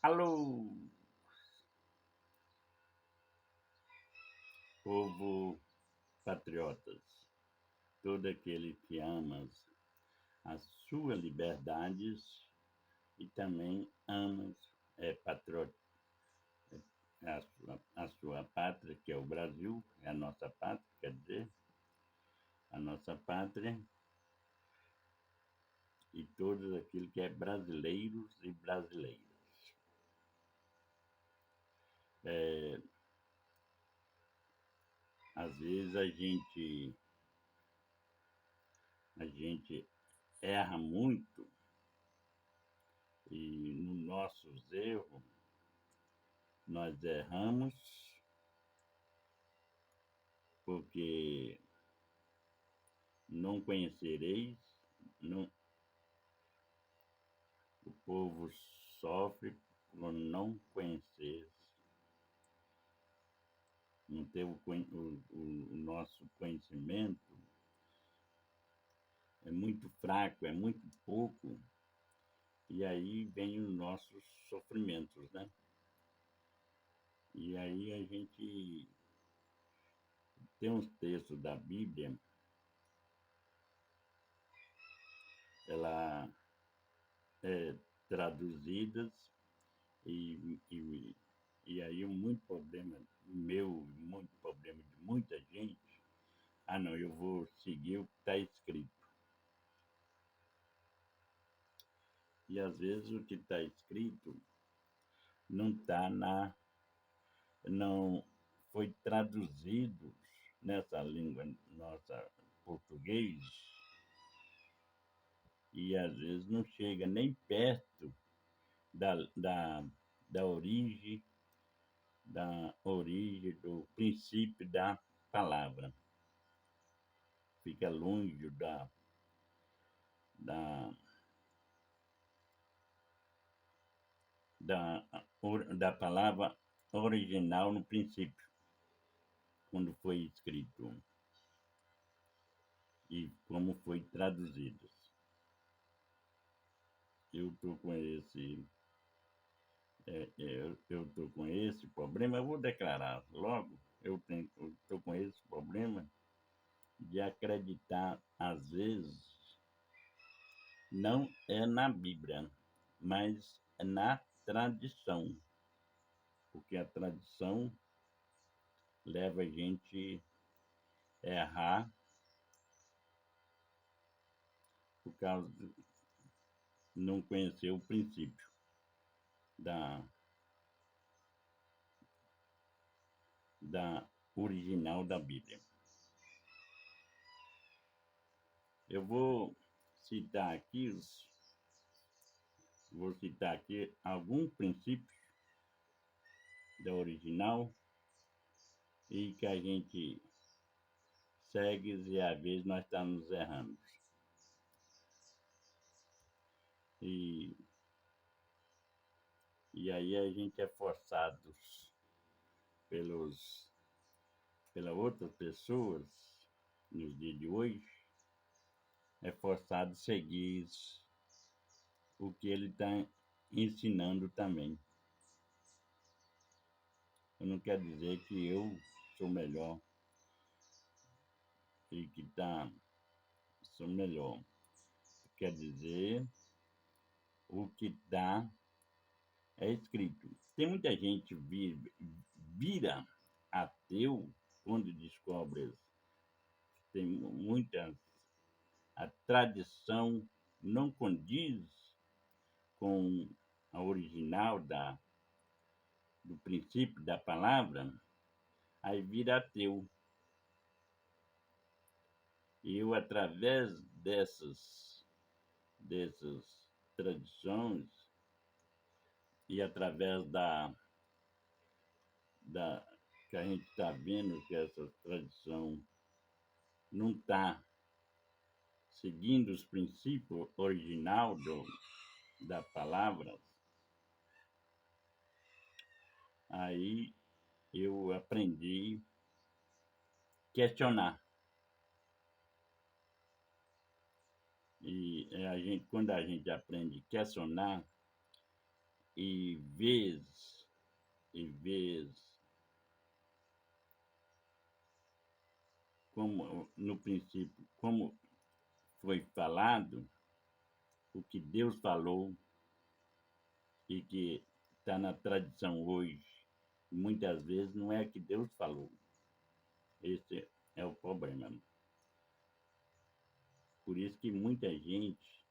Alô, povo patriotas, todo aquele que ama as suas liberdades e também ama a sua pátria, que é o Brasil, é a nossa pátria, quer dizer, a nossa pátria, e todos aqueles que é brasileiros e brasileiras. Às vezes a gente erra muito e nos nossos erros nós erramos porque não conhecereis, não, o povo sofre por não conhecer, não ter o nosso conhecimento é muito fraco, é muito pouco, e aí vem os nossos sofrimentos, né? E aí a gente tem uns textos da Bíblia, ela é traduzidas e aí muito problema meu, muito problema de muita gente. Ah, não, eu vou seguir o que está escrito. E às vezes o que está escrito não está não foi traduzido nessa língua nossa português e às vezes não chega nem perto da, da, da origem do princípio da palavra. Fica longe da, da, da palavra original no princípio, quando foi escrito e como foi traduzido. Eu estou com esse problema, eu vou declarar logo, eu estou com esse problema de acreditar, às vezes, não é na Bíblia, mas é na tradição, porque a tradição leva a gente a errar por causa de não conhecer o princípio da, da original da Bíblia. Eu vou citar aqui alguns princípios da original e que a gente segue e às vezes nós estamos errando. E, e aí a gente é forçado pelas outras pessoas nos dias de hoje, é forçado a seguir o que ele está ensinando também. Eu não quero dizer que eu sou melhor e que sou melhor. Quer dizer, o que está é escrito. Tem muita gente vira ateu quando descobre isso. Tem muitas. A tradição não condiz com a original do princípio da palavra, aí vira ateu. E eu, através dessas tradições e através da que a gente está vendo que essa tradição não está seguindo os princípios original da palavra, aí eu aprendi a questionar. E quando a gente aprende a questionar, e vês como no princípio, como foi falado, o que Deus falou e que está na tradição hoje, muitas vezes não é o que Deus falou. Esse é o problema. Por isso que muita gente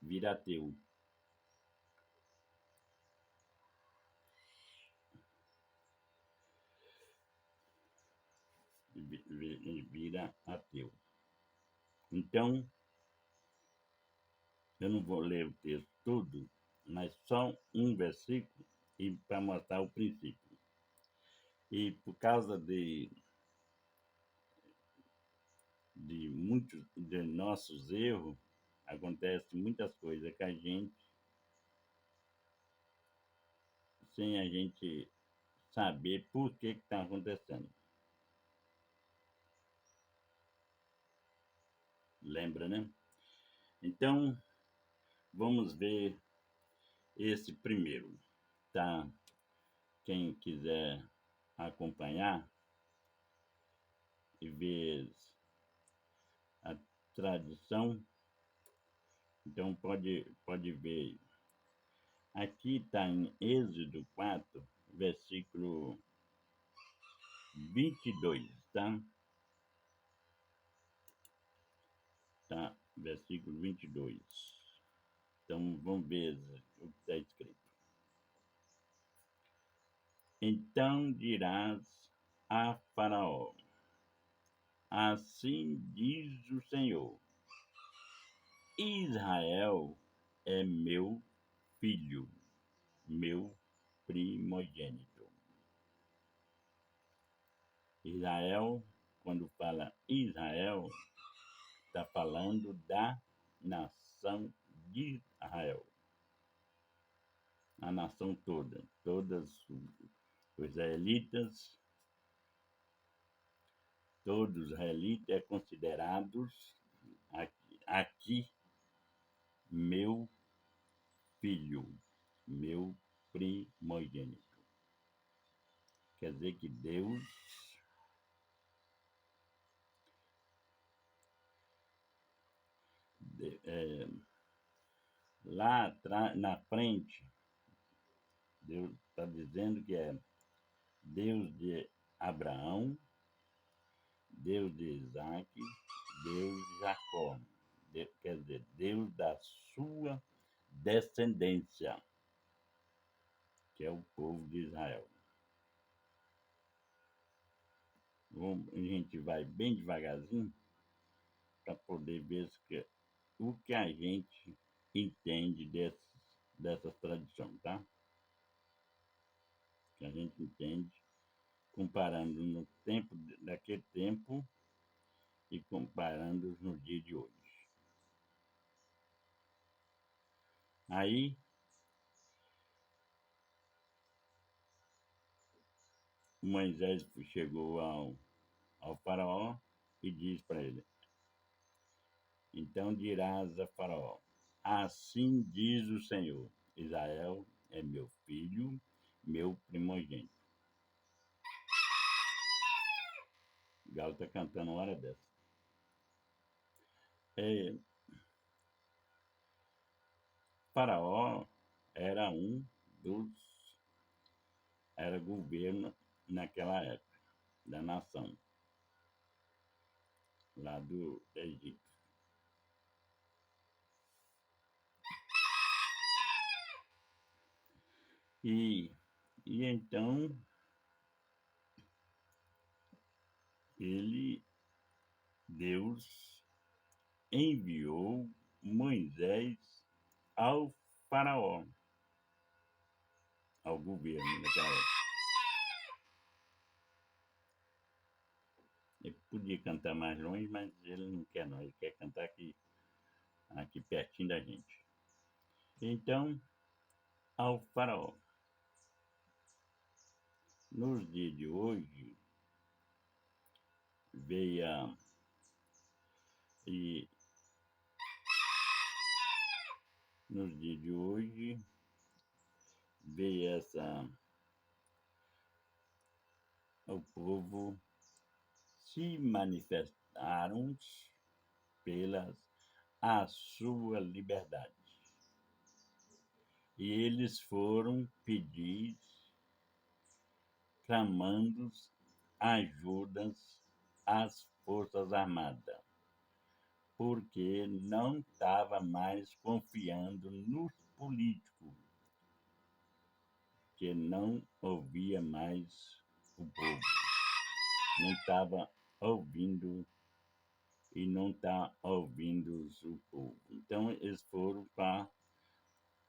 vira ateu. Vira ateu. Então, eu não vou ler o texto todo, mas só um versículo e para mostrar o princípio. E por causa de muitos de nossos erros, acontece muitas coisas que a gente, sem a gente saber por que está acontecendo. Lembra, né? Então, vamos ver esse primeiro, tá? Quem quiser acompanhar e ver a tradição, então pode ver. Aqui está em Êxodo 4, versículo 22, tá? Tá, versículo 22. Então vamos ver o que está escrito. Então dirás a Faraó: assim diz o Senhor, Israel é meu filho, meu primogênito. Israel, quando fala Israel, está falando da nação de Israel. A nação toda, todos os israelitas, todos os israelitas é considerados aqui meu filho, meu primogênito. Quer dizer que Deus lá atrás, na frente, Deus está dizendo que é Deus de Abraão, Deus de Isaac, Deus de Jacó. Quer dizer, Deus da sua descendência, que é o povo de Israel. A gente vai bem devagarzinho para poder ver o que a gente entende dessas tradições, tá? Que a gente entende comparando no tempo daquele tempo e comparando no dia de hoje. Aí Moisés chegou ao faraó e diz para ele: então dirás a faraó, assim diz o Senhor, Israel é meu filho, meu primogênito. O galo está cantando uma hora dessa. Faraó era era governo naquela época da nação lá do Egito. E então Deus enviou Moisés ao faraó, ao governo daquela época. Ele podia cantar mais longe, mas ele não quer não, ele quer cantar aqui pertinho da gente. Então, ao faraó. Nos dias de hoje, veio e nos dias de hoje, vê o povo se manifestaram pela a sua liberdade. E eles foram pedir, clamando ajudas às Forças Armadas, porque não estava mais confiando nos políticos, que não ouvia mais o povo, não estava ouvindo e não está ouvindo o povo. Então eles foram para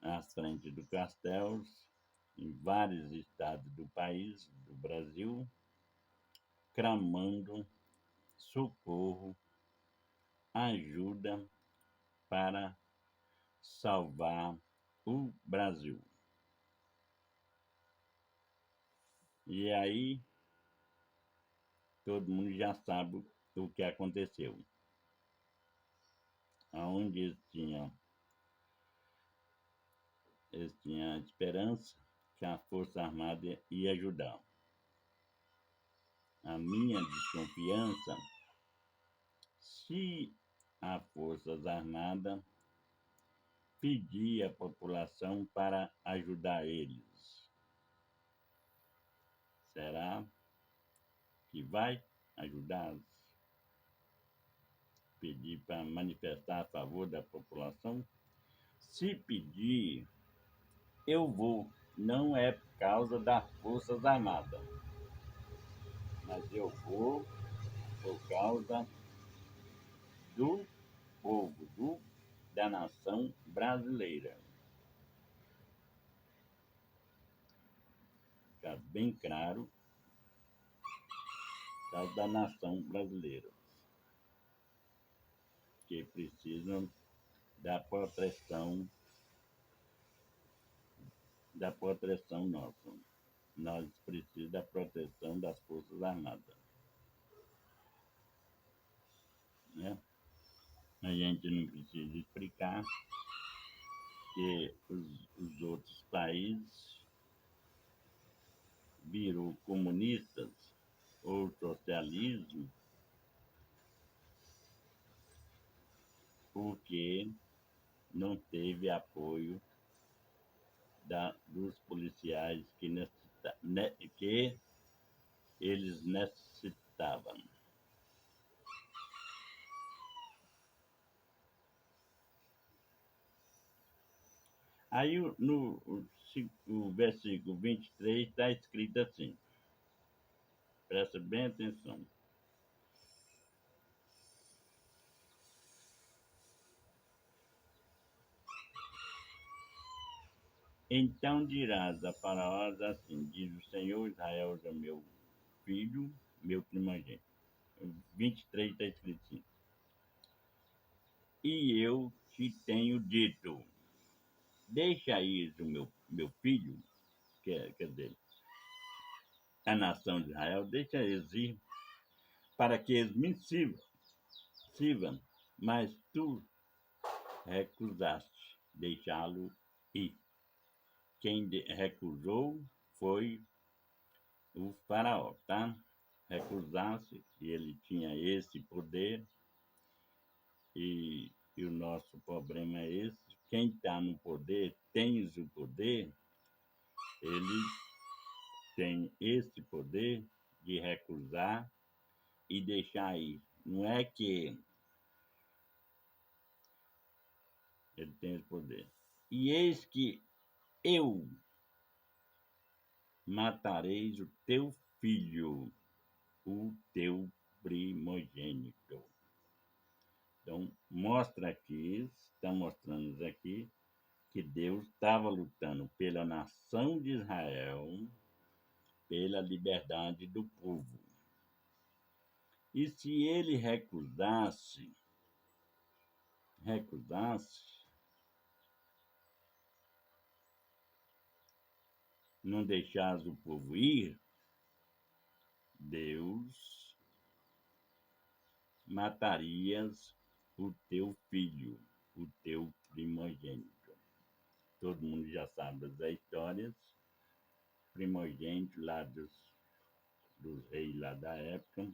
as frentes do quartel em vários estados do país, do Brasil, clamando socorro, ajuda para salvar o Brasil. E aí todo mundo já sabe o que aconteceu. Aonde eles tinham esperança que a Força Armada ia ajudar. A minha desconfiança, se a Forças Armadas pedir à população para ajudar eles, será que vai ajudá-los? Pedir para manifestar a favor da população? Se pedir, eu vou. Não é por causa das Forças Armadas, mas eu vou por causa do povo, da nação brasileira. Fica bem claro, por causa da nação brasileira, que precisam da proteção nossa. Nós precisamos da proteção das Forças Armadas, né? A gente não precisa explicar que os outros países virou comunistas ou socialismo porque não teve apoio dos policiais que eles necessitavam. Aí o versículo 23 está escrito assim, presta bem atenção. Então dirás a Faraó assim, diz o Senhor: Israel é meu filho, meu primogênito. 23 está escrito assim, e eu te tenho dito, deixa ir o meu filho, quer dizer, a nação de Israel, deixa eles ir, para que eles me sirvam, mas tu recusaste deixá-lo ir. Quem recusou foi o Faraó, tá? Recusasse, e ele tinha esse poder, e o nosso problema é esse. Quem está no poder, tens o poder, ele tem esse poder de recusar e deixar ir. Não é que ele tem esse poder. E eis que eu matareis o teu filho, o teu primogênito. Então, está mostrando aqui que Deus estava lutando pela nação de Israel, pela liberdade do povo. E se ele recusasse, não deixasse o povo ir, Deus matarias o teu filho, o teu primogênito. todo mundo já sabe das histórias, primogênito lá dos reis lá da época,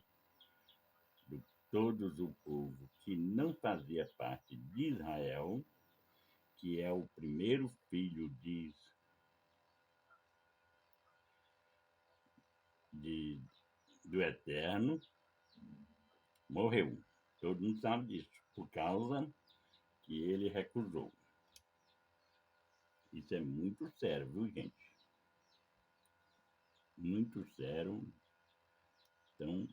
de todos o povo que não fazia parte de Israel, que é o primeiro filho de, do Eterno, morreu. Todo mundo sabe disso, por causa que ele recusou. Isso é muito sério, viu, gente? Muito sério. Então,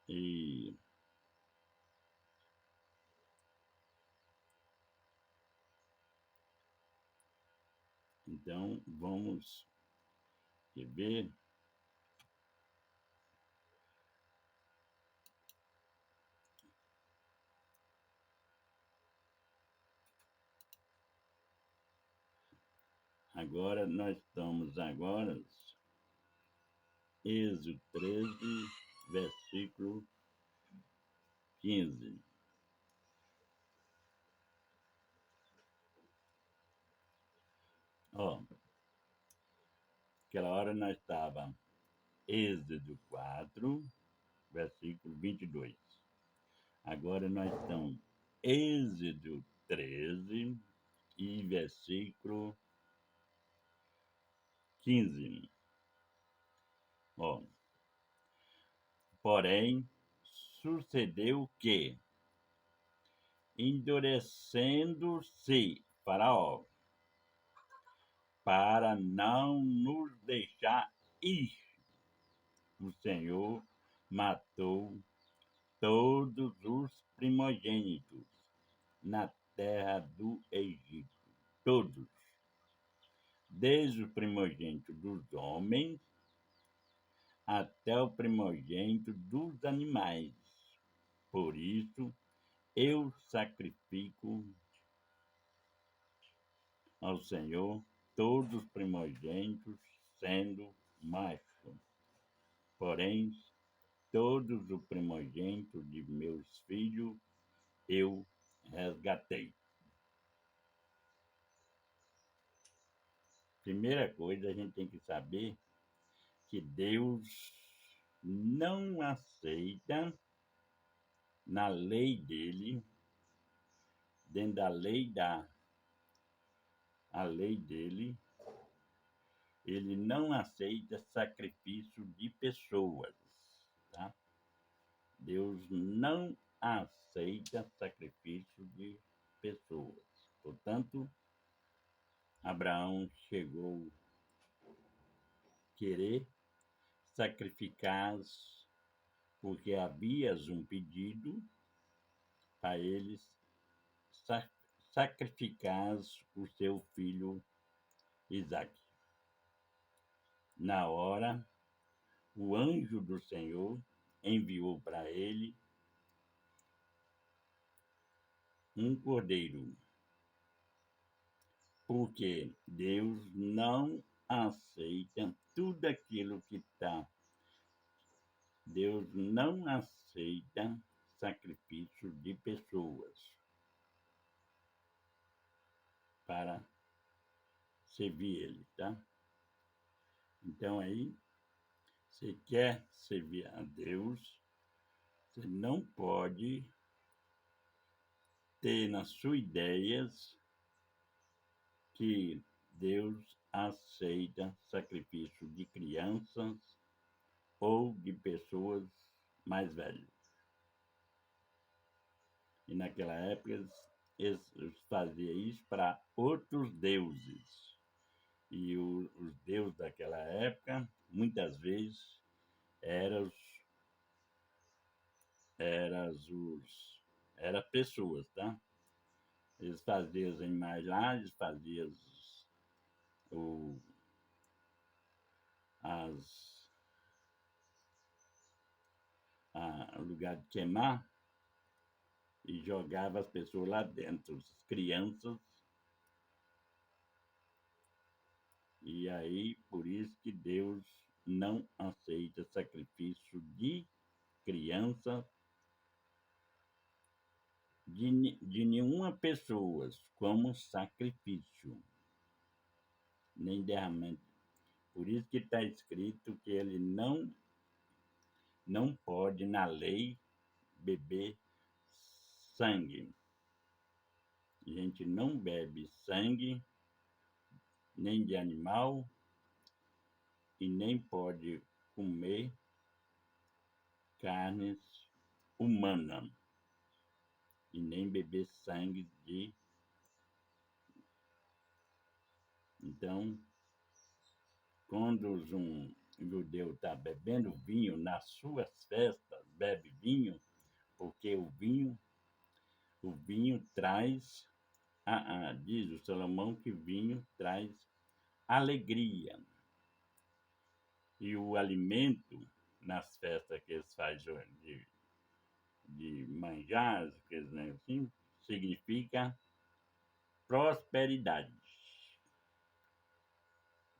e, então vamos ver. Agora nós estamos agora, Êxodo 13, versículo 15. Ó, aquela hora nós estávamos Êxodo 4, versículo 22. Agora nós estamos Êxodo 13 e versículo 15. Ó, porém, sucedeu que, endurecendo-se Faraó, para não nos deixar ir, o Senhor matou todos os primogênitos na terra do Egito, todos, desde o primogênito dos homens até o primogênito dos animais. Por isso, eu sacrifico ao Senhor todos os primogênitos, sendo macho. Porém, todos os primogênitos de meus filhos eu resgatei. Primeira coisa, a gente tem que saber que Deus não aceita, na lei dele, dentro da a lei dele, ele não aceita sacrifício de pessoas, tá? Deus não aceita sacrifício de pessoas. Portanto, Abraão chegou a querer sacrificar, porque havia um pedido para eles sacrificar o seu filho Isaque. Na hora, o anjo do Senhor enviou para ele um cordeiro, porque Deus não aceita tudo aquilo que está. Deus não aceita sacrifício de pessoas para servir Ele, tá? Então aí, você quer servir a Deus, você não pode ter nas suas ideias que Deus aceita sacrifício de crianças ou de pessoas mais velhas. E naquela época eles faziam isso para outros deuses. E os deuses daquela época, muitas vezes, eram era pessoas, tá? Eles faziam as animais lá, eles faziam o, as, o lugar de queimar e jogava as pessoas lá dentro, as crianças. E aí, por isso que Deus não aceita sacrifício de criança de nenhuma pessoa como sacrifício, nem derramamento. Por isso que está escrito que ele não pode, na lei, beber sangue. A gente não bebe sangue, nem de animal, e nem pode comer carnes humanas, e nem beber sangue de. Então, quando um judeu está bebendo vinho nas suas festas, bebe vinho, porque o vinho traz, diz o Salomão que vinho traz alegria. E o alimento, nas festas que eles fazem de manjares, assim, significa prosperidade.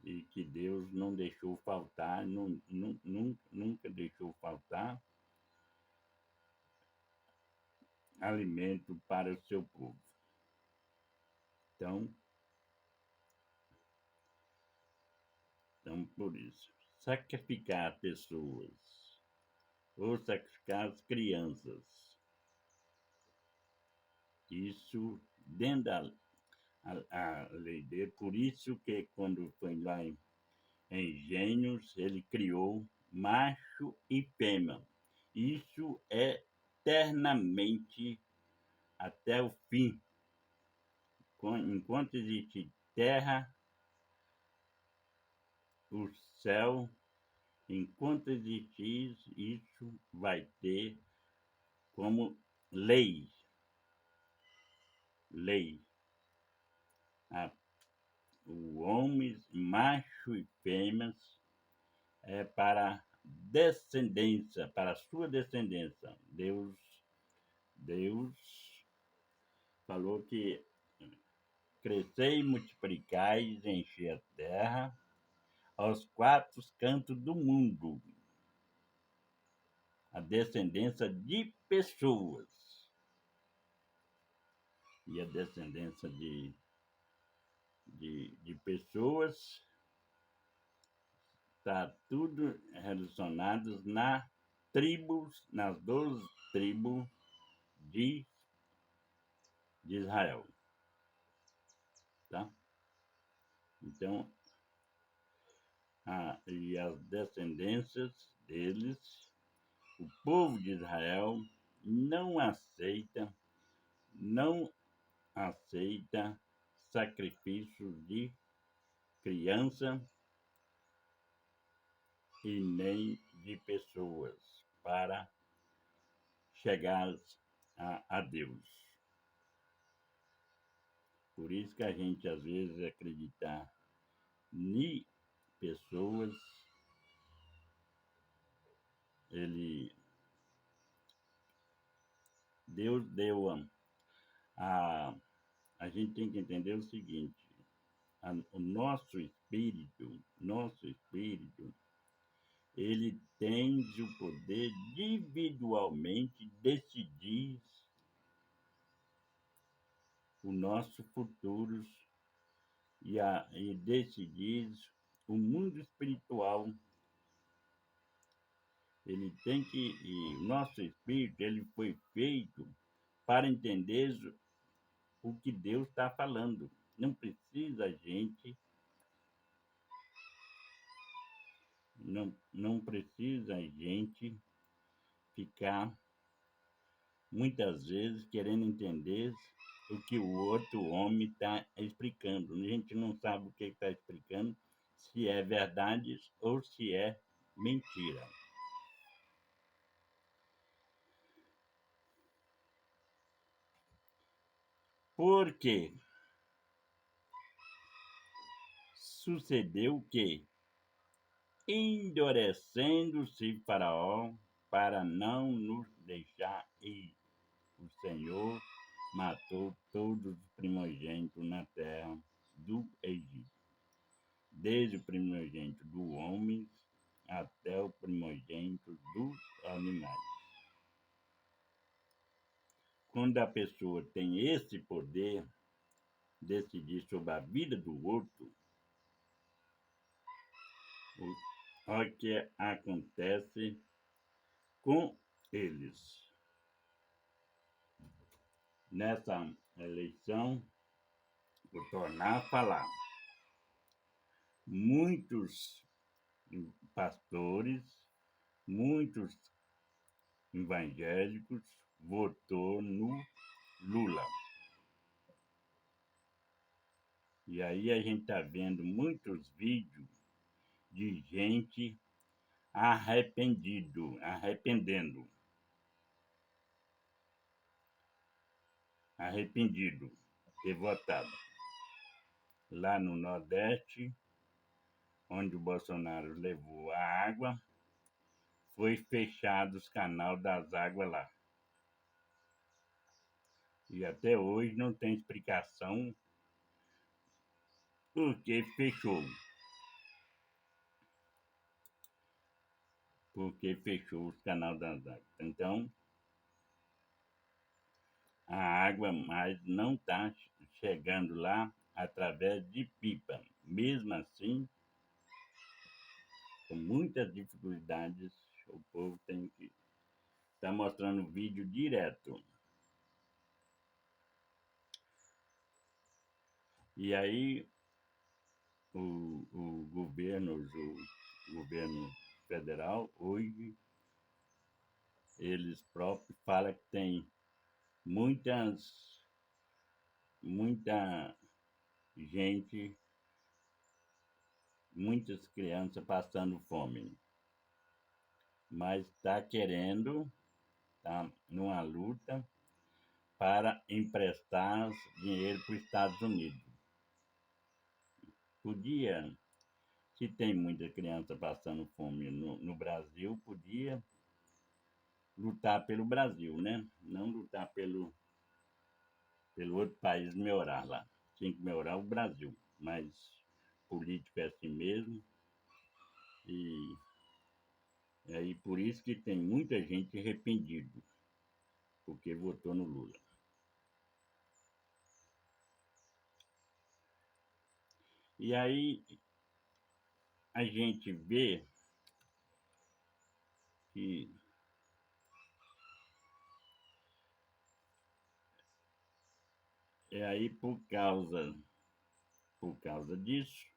E que Deus não deixou faltar, nunca deixou faltar alimento para o seu povo. Então, por isso, sacrificar pessoas ou sacrificar as crianças, isso dentro da a lei dele. Por isso que quando foi lá em Gênesis, ele criou macho e fêmea. Isso é eternamente até o fim. Enquanto existe terra, o céu, enquanto existir isso, vai ter como lei. O homem, macho e fêmeas, é para descendência, para a sua descendência. Deus falou que crescei e multiplicais, enchei a terra aos quatro cantos do mundo. A descendência de pessoas. E a descendência de pessoas está tudo relacionado nas 12 tribos de Israel. Tá? Então, e as descendências deles, o povo de Israel não aceita sacrifícios de criança e nem de pessoas para chegar a Deus. Por isso que a gente às vezes acredita em pessoas, Deus deu a gente tem que entender o seguinte: o nosso espírito, ele tem o poder individualmente decidir o nosso futuro e decidir o mundo espiritual. Ele tem que, o nosso espírito, ele foi feito para entender o que Deus está falando. Não precisa a gente, não precisa a gente ficar muitas vezes querendo entender o que o outro homem está explicando. A gente não sabe o que está explicando, se é verdade ou se é mentira. Porque sucedeu que, endurecendo-se Faraó para não nos deixar ir, o Senhor matou todos os primogênitos na terra do Egito, desde o primogênito do homem até o primogênito dos animais. quando a pessoa tem esse poder de decidir sobre a vida do outro, o que acontece com eles. Nessa eleição, vou tornar a falar. Muitos pastores, muitos evangélicos votou no Lula. E aí a gente está vendo muitos vídeos de gente arrependido ter votado. Lá no Nordeste, onde o Bolsonaro levou a água, foi fechado os canais das águas lá. E até hoje não tem explicação por que fechou. Porque fechou os canais das águas. Então, a água mais não está chegando lá através de pipa. Mesmo assim, com muitas dificuldades, o povo tem que estar mostrando vídeo direto. E aí, o governo federal, hoje, eles próprios falam que tem muita gente, muitas crianças passando fome, mas está querendo, está numa luta para emprestar dinheiro para os Estados Unidos. Podia, se tem muita criança passando fome no Brasil, podia lutar pelo Brasil, né? Não lutar pelo outro país melhorar lá. Tem que melhorar o Brasil, mas político é assim mesmo. E aí por isso que tem muita gente arrependido, porque votou no Lula. E aí a gente vê que é aí por causa disso,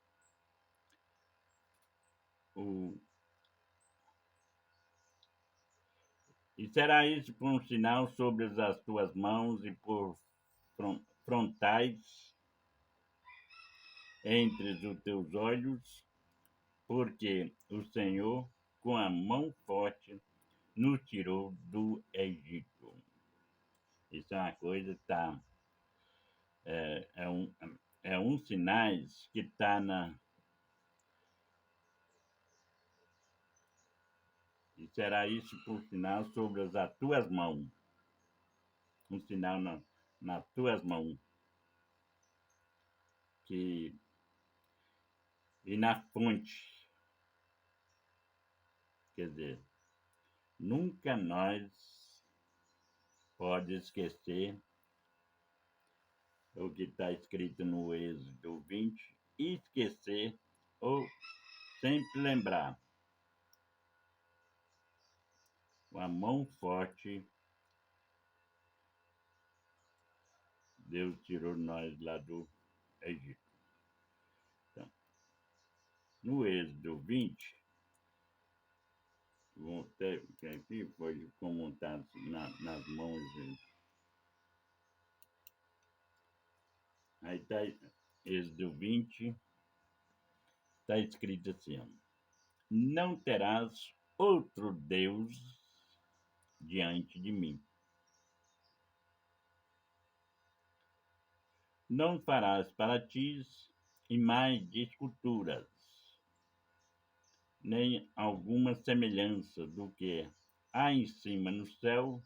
e será isso por um sinal sobre as tuas mãos e por frontais entre os teus olhos, porque o Senhor, com a mão forte, nos tirou do Egito. Isso é uma coisa que é um sinais que está e será isso por sinal sobre as tuas mãos. Um sinal nas tuas mãos. E na fonte. Quer dizer, nunca nós pode esquecer o que está escrito no Êxodo 20, esquecer ou sempre lembrar. Com a mão forte, Deus tirou nós lá do Egito. Então, no Êxodo 20, que aqui foi montado nas mãos. Aí está Êxodo 20, está escrito assim: ó, não terás outro Deus diante de mim. Não farás para ti imagens de esculturas, nem alguma semelhança do que há em cima no céu,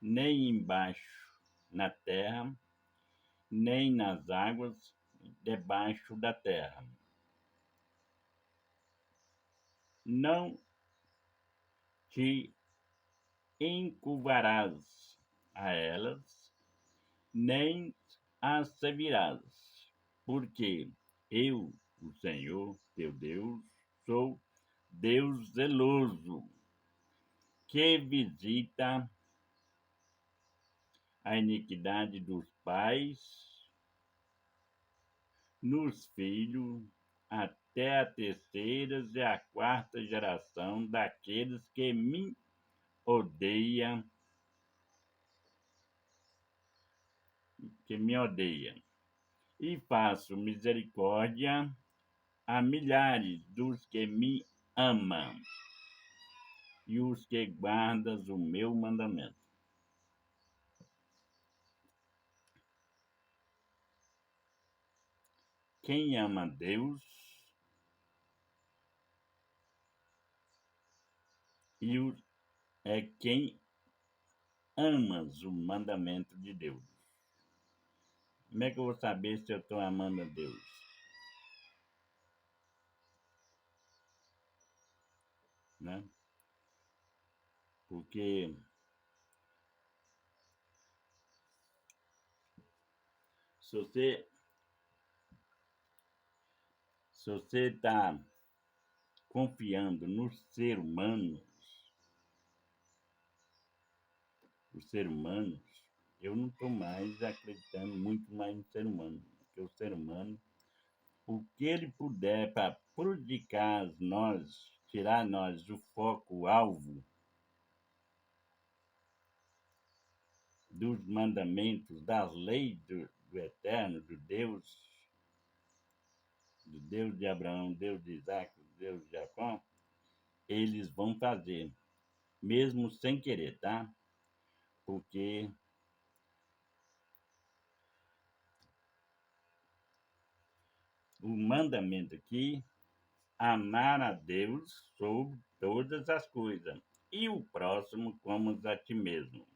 nem embaixo na terra, nem nas águas debaixo da terra. Não te encurvarás a elas, nem as servirás, porque eu, o Senhor teu Deus, sou Deus zeloso, que visita a iniquidade dos pais nos filhos, até a terceira e a quarta geração daqueles odeiam, que me odeiam. E faço misericórdia a milhares dos que me amam e os que guardam o meu mandamento. Quem ama Deus é quem ama o mandamento de Deus. Como é que eu vou saber se eu estou amando a Deus? Né? Porque se você está confiando no ser humano, os seres humanos, eu não estou mais acreditando muito mais no ser humano, porque o ser humano, o que ele puder para prejudicar nós, tirar nós do foco, o alvo dos mandamentos, das leis do Eterno, do Deus de Abraão, Deus de Isaac, Deus de Jacó, eles vão fazer, mesmo sem querer, tá? Porque o mandamento aqui, amar a Deus sobre todas as coisas, e o próximo como a ti mesmo.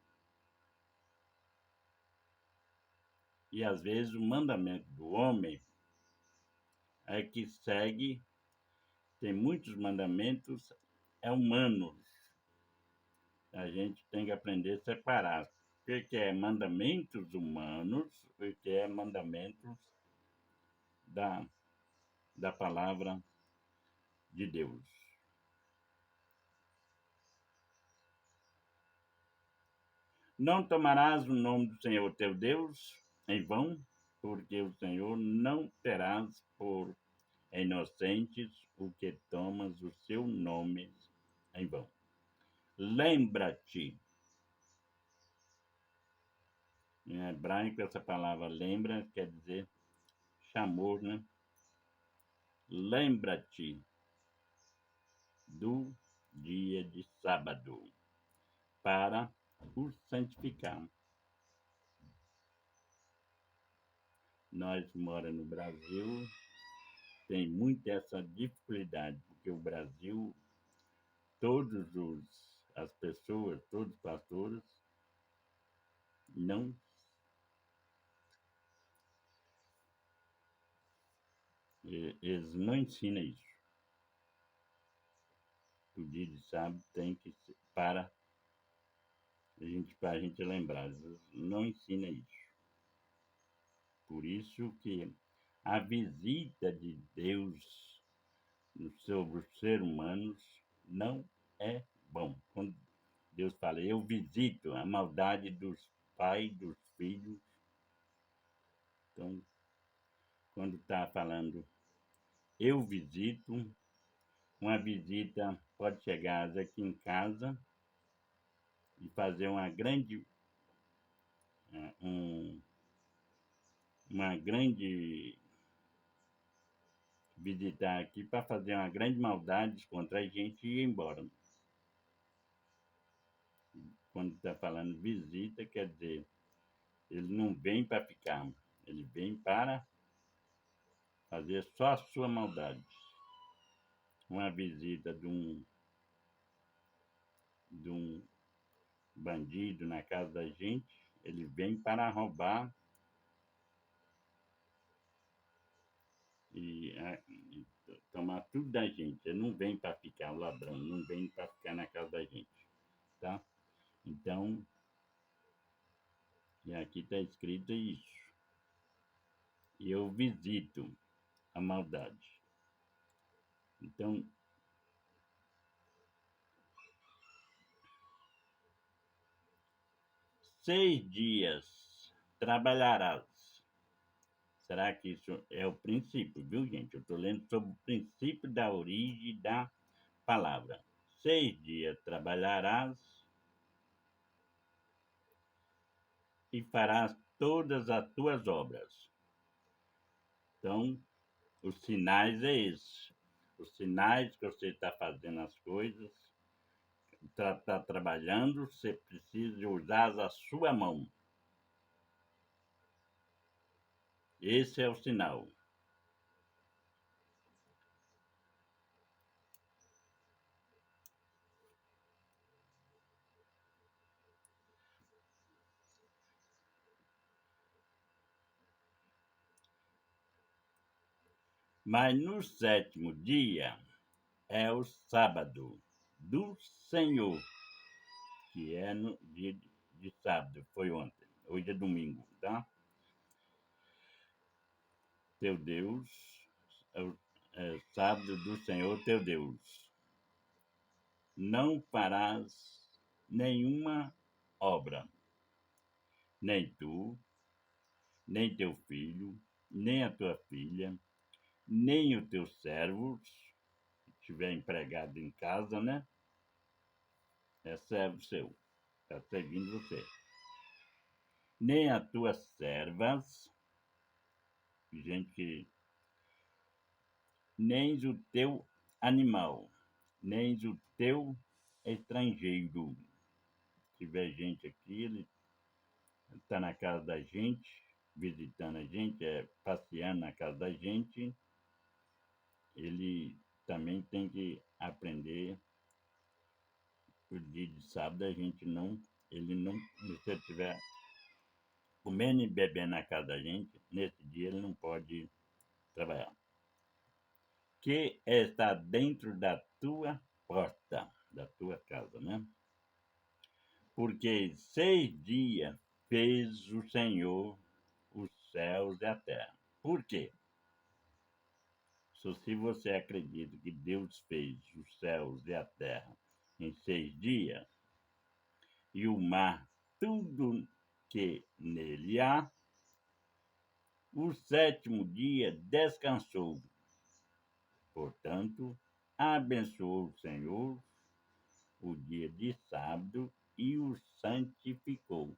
E às vezes o mandamento do homem é que segue, tem muitos mandamentos humanos. A gente tem que aprender a separar o que é mandamentos humanos e o que é mandamentos da, da palavra de Deus. Não tomarás o nome do Senhor teu Deus em vão, porque o Senhor não terás por inocentes o que tomas o seu nome em vão. Lembra-te. Em hebraico, essa palavra lembra quer dizer chamou, né? Lembra-te do dia de sábado para o santificar. Nós moramos no Brasil, tem muito essa dificuldade, porque o Brasil, as pessoas, todos os pastores, não, eles não ensinam isso. O dia de sábado tem que ser para a gente lembrar, eles não ensinam isso. Por isso que a visita de Deus sobre os seres humanos não é bom. Quando Deus fala, eu visito a maldade dos pais, dos filhos. Então, quando está falando, eu visito, uma visita pode chegar aqui em casa e fazer uma grande visitar aqui para fazer uma grande maldade contra a gente e ir embora. Quando está falando visita, quer dizer, ele não vem para ficar, ele vem para fazer só a sua maldade. Uma visita de um bandido na casa da gente, ele vem para roubar e tomar tudo da gente. Ele não vem para ficar ladrão, não vem para ficar na casa da gente, tá? Então, e aqui está escrito isso. E eu visito a maldade. Então, 6 dias trabalharás. Será que isso é o princípio, viu, gente? Eu estou lendo sobre o princípio da origem da palavra. 6 dias trabalharás e farás todas as tuas obras. Então, os sinais é esse. Os sinais que você está fazendo as coisas, está trabalhando, você precisa usar a sua mão. Esse é o sinal. Mas no 7º dia é o sábado do Senhor, que é no dia de sábado, foi ontem. Hoje é domingo, tá? Teu Deus, é sábado do Senhor teu Deus. Não farás nenhuma obra, nem tu, nem teu filho, nem a tua filha, nem os teus servos, se estiver empregado em casa, né? É servo seu, está servindo você. Nem as tuas servas, gente que. Nem o teu animal, nem o teu estrangeiro. Se tiver gente aqui, ele está na casa da gente, visitando a gente, passeando na casa da gente, ele também tem que aprender. O dia de sábado a gente não, ele não, se você estiver comendo e bebendo na casa da gente, nesse dia ele não pode trabalhar. Que está dentro da tua porta, da tua casa, né? Porque 6 dias fez o Senhor os céus e a terra. Por quê? Se você acredita que Deus fez os céus e a terra em 6 dias, e o mar, tudo que nele há, o 7º dia descansou. Portanto, abençoou o Senhor o dia de sábado e o santificou.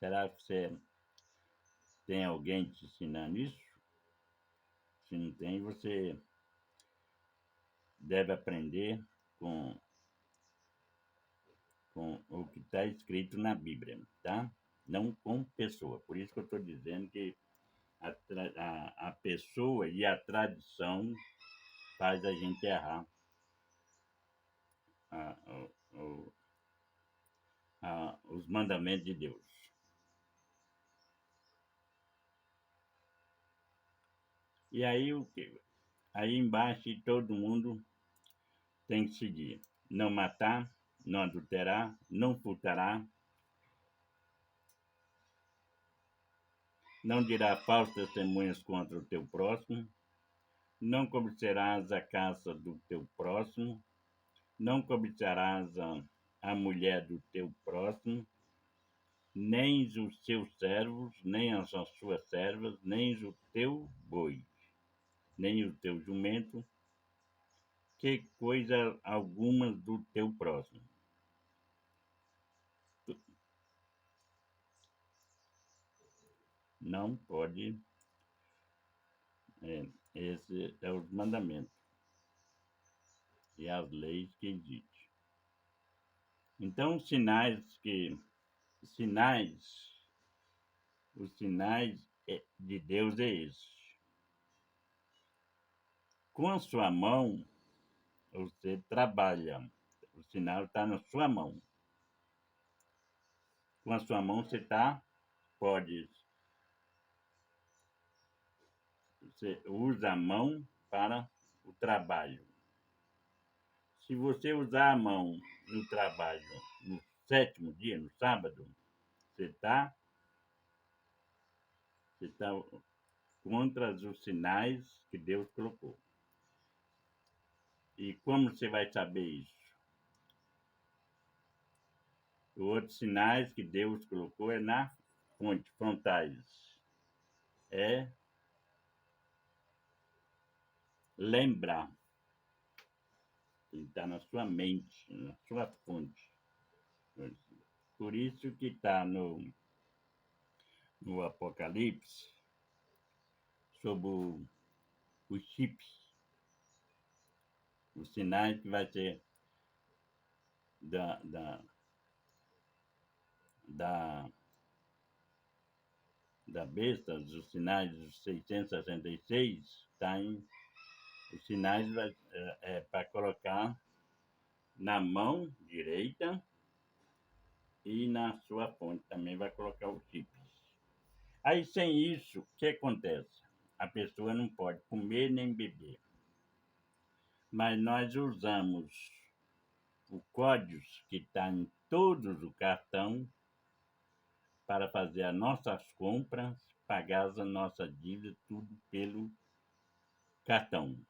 Será que você tem alguém te ensinando isso? Se não tem, você deve aprender com o que está escrito na Bíblia, tá? Não com pessoa. Por isso que eu estou dizendo que a pessoa e a tradição faz a gente errar a, os mandamentos de Deus. E aí o que? Aí embaixo todo mundo tem que seguir. Não matar, não adulterar, não furtará, não dirá falsas testemunhas contra o teu próximo, não cobiçarás a casa do teu próximo, não cobiçarás a mulher do teu próximo, nem os seus servos, nem as suas servas, nem o teu boi, nem o teu jumento, que coisa alguma do teu próximo. Não pode. Esse é os mandamentos e as leis que existem. Então, os sinais de Deus é esse. Com a sua mão, você trabalha. O sinal está na sua mão. Com a sua mão, você pode você usa a mão para o trabalho. Se você usar a mão no trabalho no 7º dia, no sábado, você está contra os sinais que Deus colocou. E como você vai saber isso? Os outros sinais que Deus colocou é na fonte, frontais. É lembrar. Está na sua mente, na sua fonte. Por isso que está no Apocalipse sobre o chip, os sinais que vai ser da, da, da, da besta, os sinais dos 666, tá em, os sinais para colocar na mão direita e na sua fonte também vai colocar os chips. Aí sem isso, o que acontece? A pessoa não pode comer nem beber. Mas nós usamos o código que está em todos os cartão para fazer as nossas compras, pagar as nossas dívidas, tudo pelo cartão.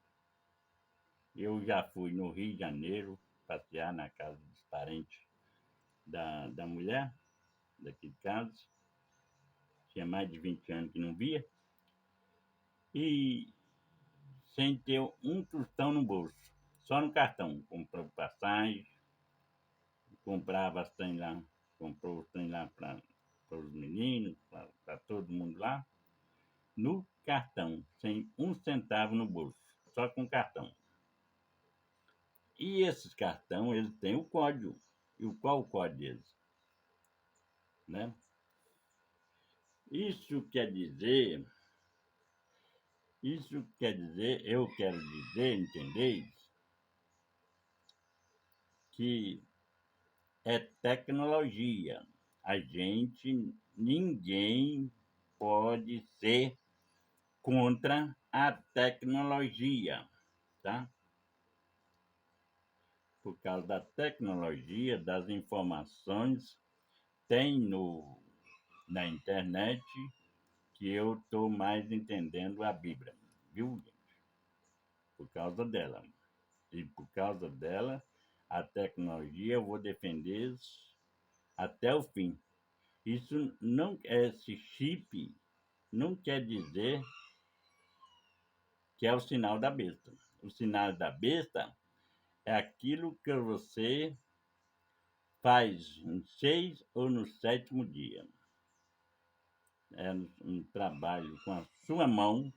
Eu já fui no Rio de Janeiro passear na casa dos parentes da mulher, daqui de casa. Tinha mais de 20 anos que não via. E sem ter um tostão no bolso, só no cartão. Comprou passagem, comprava as trem lá, comprou os trem lá para os meninos, para todo mundo lá, no cartão, sem um centavo no bolso, só com cartão. E esses cartão, eles têm o código. E qual o código deles? Né? Isso quer dizer, eu quero dizer, entendeis, que é tecnologia. Ninguém pode ser contra a tecnologia, tá? Por causa da tecnologia, das informações, tem na internet que eu estou mais entendendo a Bíblia, viu, gente? Por causa dela. E por causa dela, a tecnologia eu vou defender até o fim. Isso não, esse chip não quer dizer que é o sinal da besta. O sinal da besta é aquilo que você faz no 6º ou no 7º dia. É um trabalho com a sua mão,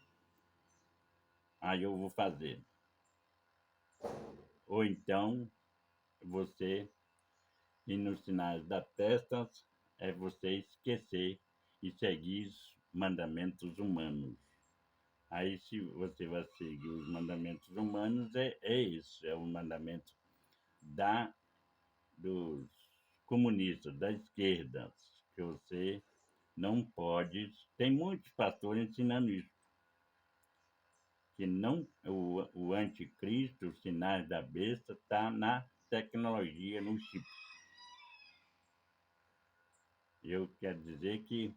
aí eu vou fazer. Ou então, você ir nos sinais da testa, é você esquecer e seguir os mandamentos humanos. Aí, se você vai seguir os mandamentos humanos, é isso, é o mandamento dos comunistas, da esquerda, que você não pode. Tem muitos pastores ensinando isso. Que não, o anticristo, os sinais da besta, está na tecnologia, no chip. Eu quero dizer que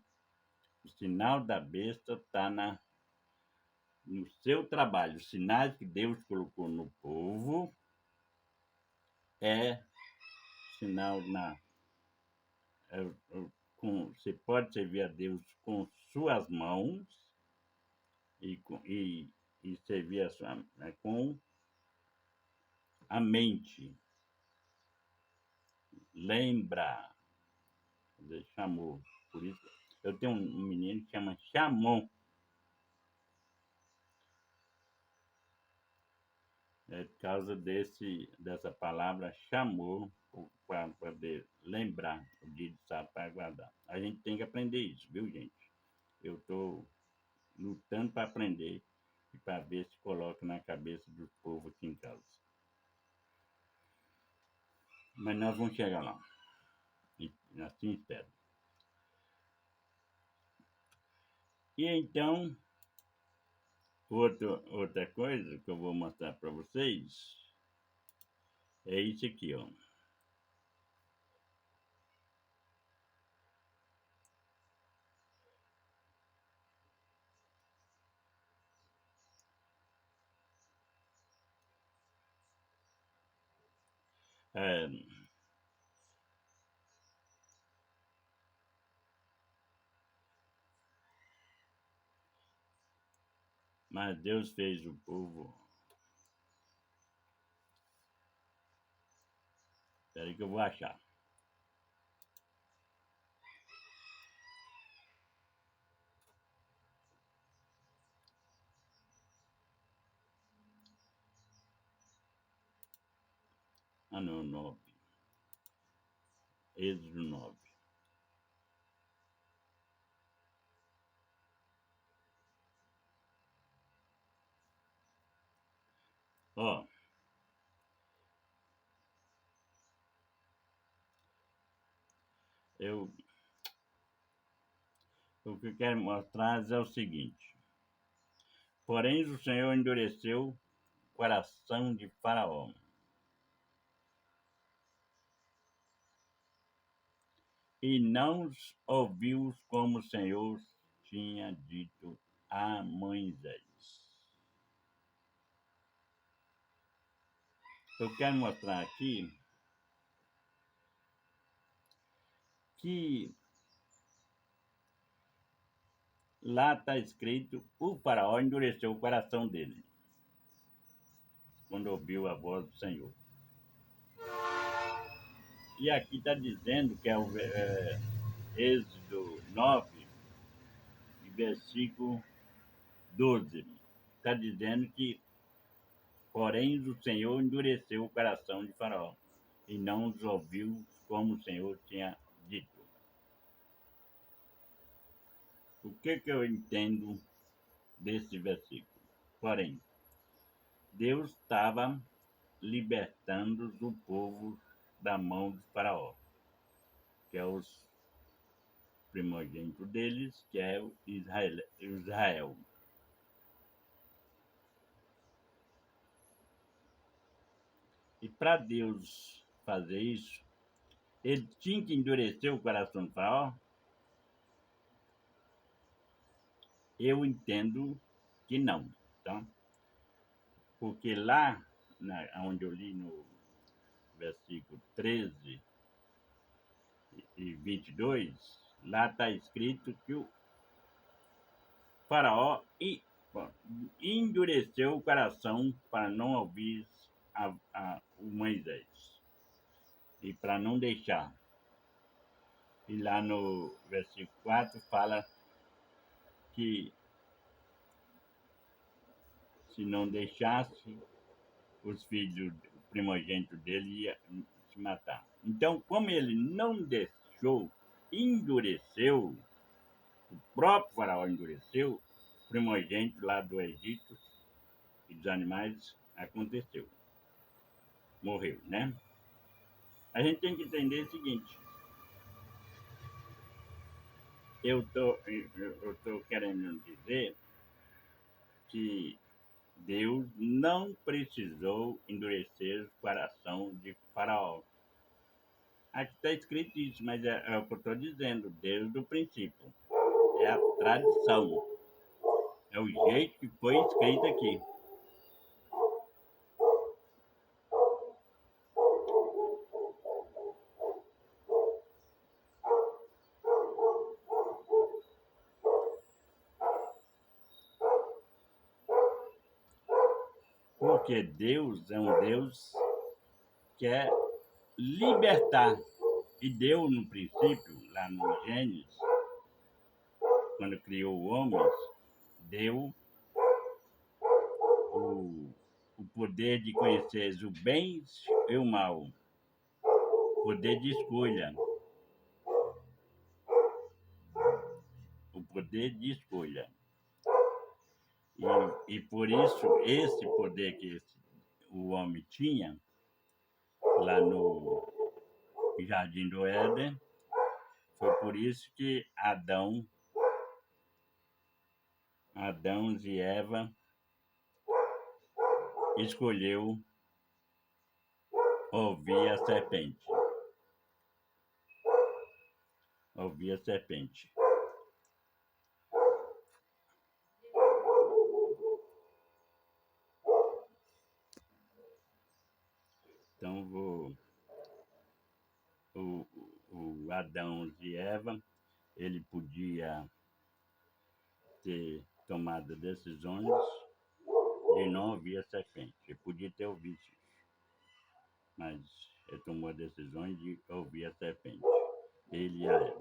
o sinal da besta está no seu trabalho. Os sinais que Deus colocou no povo é sinal você pode servir a Deus com suas mãos e servir com a mente. Lembra. Chamou. Por isso, eu tenho um menino que chama Chamon. É por causa dessa palavra chamou, para poder lembrar o dia de sábado para guardar. A gente tem que aprender isso, viu, gente? Eu estou lutando para aprender e para ver se coloca na cabeça do povo aqui em casa. Mas nós vamos chegar lá. E assim espero. E então, Outra coisa que eu vou mostrar para vocês é isso aqui, ó. É, mas Deus fez o povo. Espera aí que eu vou achar. Ah, não, 9. Êxodo 9. Ó, eu, o que eu quero mostrar é o seguinte. Porém, o Senhor endureceu o coração de Faraó e não os ouviu como o Senhor tinha dito a Moisés. Eu quero mostrar aqui que lá está escrito: o Faraó endureceu o coração dele quando ouviu a voz do Senhor. E aqui está dizendo que é o Êxodo 9, versículo 12. Está dizendo que, porém, o Senhor endureceu o coração de Faraó e não os ouviu como o Senhor tinha dito. O que eu entendo desse versículo? Porém, Deus estava libertando o povo da mão de Faraó, que é os primogênitos deles, que é o Israel. E para Deus fazer isso, ele tinha que endurecer o coração do Faraó? Eu entendo que não, tá? Porque lá, onde eu li no versículo 13 e 22, lá está escrito que o Faraó endureceu o coração para não ouvir o Moisés e para não deixar. E lá no versículo 4 fala que se não deixasse, os filhos, o primogênito dele ia se matar. Então, como ele não deixou, endureceu, o próprio faraó endureceu, o primogênito lá do Egito e dos animais aconteceu. Morreu, né? A gente tem que entender o seguinte. Eu tô querendo dizer que Deus não precisou endurecer o coração de Faraó. Aqui está escrito isso, mas é o que eu estou dizendo, desde o princípio. É a tradição. É o jeito que foi escrito aqui. Porque Deus é um Deus que quer libertar. E deu no princípio, lá no Gênesis, quando criou o homem, deu o poder de conhecer o bem e o mal. Poder de escolha. O poder de escolha. E por isso, esse poder que o homem tinha, lá no Jardim do Éden, foi por isso que Adão e Eva escolheu ouvir a serpente. Ouvir a serpente. Então, o Adão e Eva, ele podia ter tomado decisões de não ouvir a serpente. Ele podia ter ouvido, mas ele tomou a decisão de ouvir a serpente. Ele e a Eva.